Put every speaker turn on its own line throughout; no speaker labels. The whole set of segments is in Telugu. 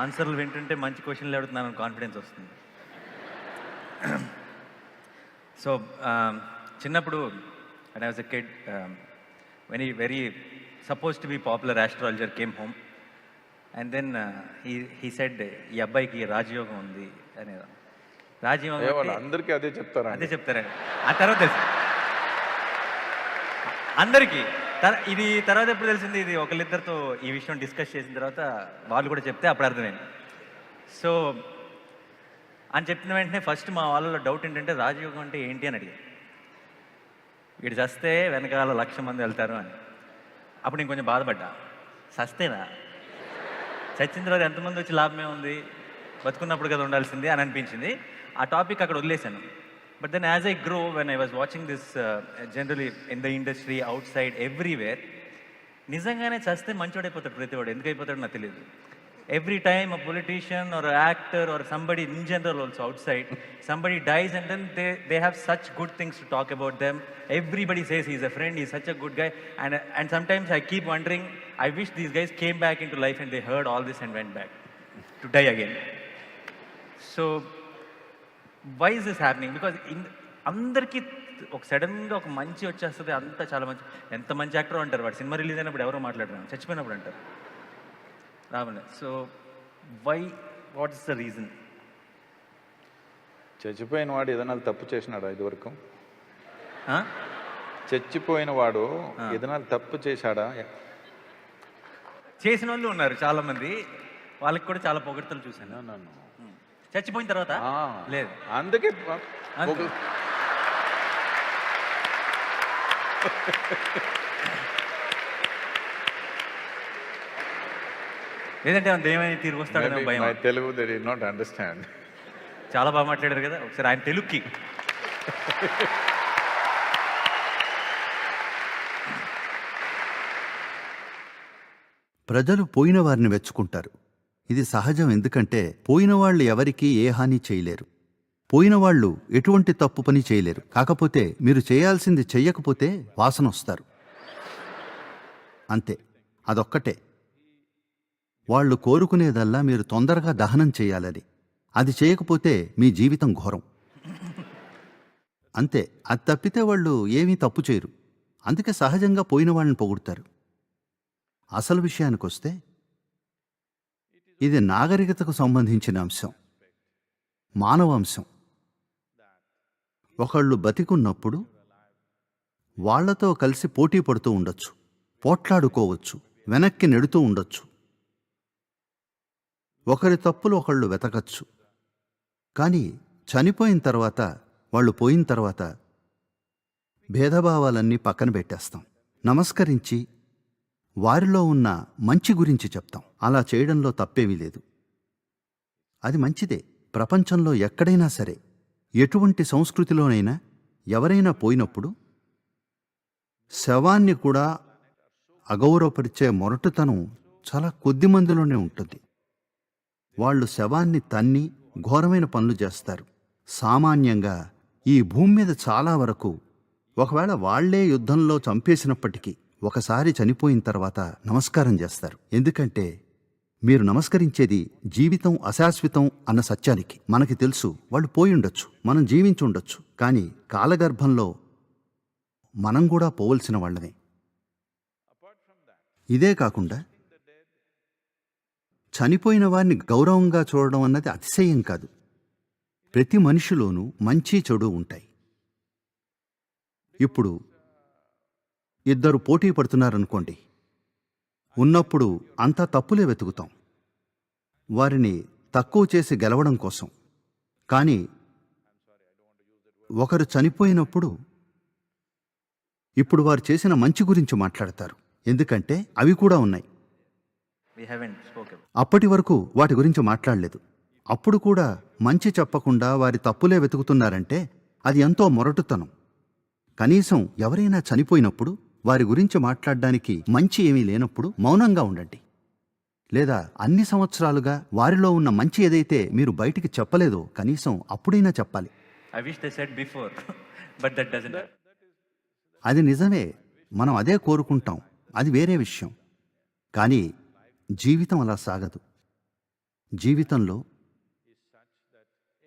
ఆన్సర్లు వింటుంటే మంచి క్వశ్చన్లు అడుగుతున్నానని కాన్ఫిడెన్స్ వస్తుంది. సో చిన్నప్పుడు when I was a kid, very supposed to be popular astrologer came home and then he said ఈ అబ్బాయికి రాజయోగం ఉంది అని. రాజయోగం
అందరికీ అదే చెప్తారా?
అదే చెప్తారండి. ఆ తర్వాత తెలుసు అందరికీ. ఇది తర్వాత ఎప్పుడు తెలిసింది, ఇది ఒకళ్ళిద్దరితో ఈ విషయం డిస్కస్ చేసిన తర్వాత వాళ్ళు కూడా చెప్తే అప్పుడు అర్థమైంది. సో అని చెప్పిన వెంటనే ఫస్ట్ మా వాళ్ళలో డౌట్ ఏంటంటే రాజయోగం అంటే ఏంటి అని అడిగారు. వీడు చస్తే వెనకాల 1,00,000 మంది వెళ్తారు అని. అప్పుడు నేను కొంచెం బాధపడ్డా. చస్తేనా, చచ్చిన తర్వాత ఎంతమంది వచ్చి లాభమే ఉంది, బతుకున్నప్పుడు కదా ఉండాల్సింది అని అనిపించింది. ఆ టాపిక్ అక్కడ వదిలేశాను. But then as I grow, when I was watching this generally in the industry, outside, everywhere, నిజంగానే చస్తే మంచోడైపోతాడు ప్రతివాడు. ఎందుకు అయిపోతాడో నాకు తెలియదు. Every time a politician or an actor or somebody in general also outside, somebody dies and then they have such good things to talk about them. Everybody says he's a friend, he's such a good guy. And sometimes I keep wondering, I wish these guys came back into life and they heard all this and went back to die again. So why is this happening? Because అందరికీ ఒక సడన్గా ఒక మంచి వచ్చేస్తుంది, అంతా చాలా మంచి. ఎంత మంచి యాక్టర్ అంటారు, వాడు సినిమా రిలీజ్ అయినప్పుడు ఎవరో మాట్లాడరు, చచ్చిపోయినప్పుడు అంటారు Ravana. So what is the reason?
చచ్చిపోయిన వాడు ఏదైనా తప్పు చేసినాడా ఇదివరకు? చచ్చిపోయిన వాడు ఏదైనా తప్పు చేశాడా?
చేసిన వాళ్ళు ఉన్నారు చాలా మంది, వాళ్ళకి కూడా చాలా పొగడ్తలు చూశాను. చచ్చిపోయిన తర్వాత లేదు.
అందుకే
లేదంటే ఏమైనా తిరిగి వస్తాడని భయం.
Telugu they did not understand.
చాలా బాగా మాట్లాడారు కదా ఒకసారి ఆయన తెలుగుకి.
ప్రజలు పోయిన వారిని మెచ్చుకుంటారు. ఇది సహజం. ఎందుకంటే పోయిన వాళ్ళు ఎవరికీ ఏ హాని చేయలేరు. పోయిన వాళ్ళు ఎటువంటి తప్పు పని చేయలేరు. కాకపోతే మీరు చేయాల్సింది చెయ్యకపోతే వాసన వస్తారు అంతే, అదొక్కటే. వాళ్ళు కోరుకునేదల్లా మీరు తొందరగా దహనం చేయాలని. అది చేయకపోతే మీ జీవితం ఘోరం అంతే. అది తప్పితే వాళ్ళు ఏమీ తప్పు చేయరు. అందుకే సహజంగా పోయిన వాళ్ళని పొగుడతారు. అసలు విషయానికొస్తే ఇది నాగరికతకు సంబంధించిన అంశం, మానవ అంశం. ఒకళ్ళు బతికున్నప్పుడు వాళ్లతో కలిసి పోటీ పడుతూ ఉండొచ్చు, పోట్లాడుకోవచ్చు, వెనక్కి నెడుతూ ఉండొచ్చు, ఒకరి తప్పులు ఒకళ్ళు వెతకచ్చు. కానీ చనిపోయిన తర్వాత, వాళ్ళు పోయిన తర్వాత భేదభావాలన్నీ పక్కన పెట్టేస్తాం. నమస్కరించి వారిలో ఉన్న మంచి గురించి చెప్తాం. అలా చేయడంలో తప్పేమీ లేదు. అది మంచిదే. ప్రపంచంలో ఎక్కడైనా సరే, ఎటువంటి సంస్కృతిలోనైనా ఎవరైనా పోయినప్పుడు శవాన్ని కూడా అగౌరవపరిచే మొరటుతనం చాలా కొద్ది మందిలోనే ఉంటుంది. వాళ్ళు శవాన్ని తన్ని ఘోరమైన పనులు చేస్తారు. సామాన్యంగా ఈ భూమి మీద చాలా వరకు ఒకవేళ వాళ్లే యుద్ధంలో చంపేసినప్పటికీ ఒకసారి చనిపోయిన తర్వాత నమస్కారం చేస్తారు. ఎందుకంటే మీరు నమస్కరించేది జీవితం అశాశ్వతం అన్న సత్యానికి. మనకి తెలుసు వాళ్ళు పోయి ఉండొచ్చు, మనం జీవించి ఉండొచ్చు, కానీ కాలగర్భంలో మనం కూడా పోవలసిన వాళ్ళమే. ఇదే కాకుండా చనిపోయిన వారిని గౌరవంగా చూడడం అన్నది అతిశయం కాదు. ప్రతి మనిషిలోనూ మంచి చెడు ఉంటాయి. ఇప్పుడు ఇద్దరు పోటీ పడుతున్నారనుకోండి. ఉన్నప్పుడు అంతా తప్పులే వెతుకుతాం, వారిని తక్కువ చేసి గెలవడం కోసం. కానీ ఒకరు చనిపోయినప్పుడు ఇప్పుడు వారు చేసిన మంచి గురించి మాట్లాడతారు. ఎందుకంటే అవి కూడా ఉన్నాయి. అప్పటి వరకు వాటి గురించి మాట్లాడలేదు. అప్పుడు కూడా మంచి చెప్పకుండా వారి తప్పులే వెతుకుతున్నారంటే అది ఎంతో మొరటుతనం. కనీసం ఎవరైనా చనిపోయినప్పుడు వారి గురించి మాట్లాడడానికి మంచి ఏమీ లేనప్పుడు మౌనంగా ఉండండి. లేదా అన్ని సంవత్సరాలుగా వారిలో ఉన్న మంచి ఏదైతే మీరు బయటికి చెప్పలేదో కనీసం అప్పుడైనా చెప్పాలి. అది నిజమే, మనం అదే కోరుకుంటాం, అది వేరే విషయం. కానీ జీవితం అలా సాగదు. జీవితంలో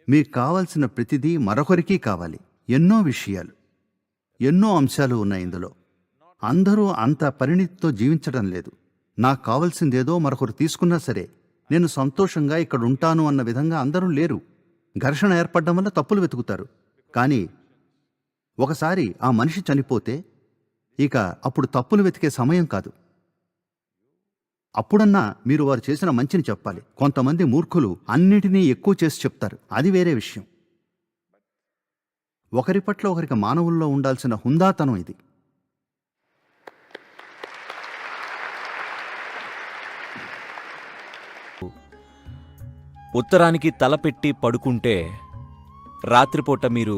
మీకు కావాల్సిన ప్రతిదీ మరొకరికి కావాలి. ఎన్నో విషయాలు, ఎన్నో అంశాలు ఉన్నాయి ఇందులో. అందరూ అంత పరిణితితో జీవించడం లేదు. నాకు కావాల్సిందేదో మరొకరు తీసుకున్నా సరే నేను సంతోషంగా ఇక్కడ ఉంటాను అన్న విధంగా అందరూ లేరు. ఘర్షణ ఏర్పడడం వల్ల తప్పులు వెతుకుతారు. కానీ ఒకసారి ఆ మనిషి చనిపోతే ఇక అప్పుడు తప్పులు వెతికే సమయం కాదు. అప్పుడన్నా మీరు వారు చేసిన మంచిని చెప్పాలి. కొంతమంది మూర్ఖులు అన్నిటినీ ఎక్కువ చేసి చెప్తారు, అది వేరే విషయం. ఒకరి పట్ల ఒకరికి మానవుల్లో ఉండాల్సిన హుందాతనం ఇది.
ఉత్తరానికి తలపెట్టి పడుకుంటే రాత్రిపూట మీరు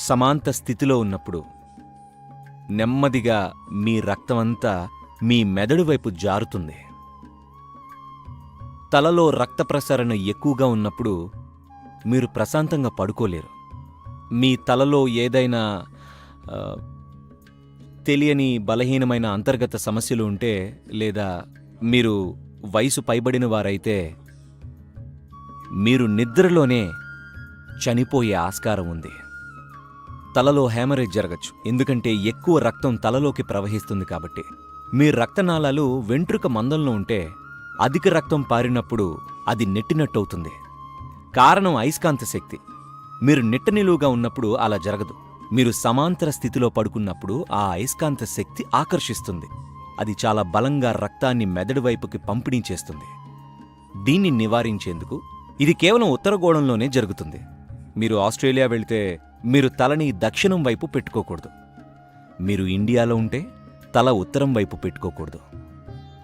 సమాంత స్థితిలో ఉన్నప్పుడు నెమ్మదిగా మీ రక్తమంతా మీ మెదడు వైపు జారుతుంది. తలలో రక్త ప్రసరణ ఎక్కువగా ఉన్నప్పుడు మీరు ప్రశాంతంగా పడుకోలేరు. మీ తలలో ఏదైనా తెలియని బలహీనమైన అంతర్గత సమస్యలు ఉంటే, లేదా మీరు వయసు పైబడిన వారైతే మీరు నిద్రలోనే చనిపోయే ఆస్కారం ఉంది. తలలో హ్యామరేజ్ జరగచ్చు, ఎందుకంటే ఎక్కువ రక్తం తలలోకి ప్రవహిస్తుంది కాబట్టి. మీ రక్తనాళాలు వెంట్రుక మందంలో ఉంటే అధిక రక్తం పారినప్పుడు అది నెట్టినట్టవుతుంది. కారణం అయస్కాంత శక్తి. మీరు నిట్ట నిలువుగా ఉన్నప్పుడు అలా జరగదు. మీరు సమాంతర స్థితిలో పడుకున్నప్పుడు ఆ అయస్కాంత శక్తి ఆకర్షిస్తుంది. అది చాలా బలంగా రక్తాన్ని మెదడు వైపుకి పంపిణీ చేస్తుంది. దీన్ని నివారించేందుకు ఇది కేవలం ఉత్తరగోళంలోనే జరుగుతుంది. మీరు ఆస్ట్రేలియా వెళ్తే మీరు తలని దక్షిణం వైపు పెట్టుకోకూడదు. మీరు ఇండియాలో ఉంటే తల ఉత్తరం వైపు పెట్టుకోకూడదు.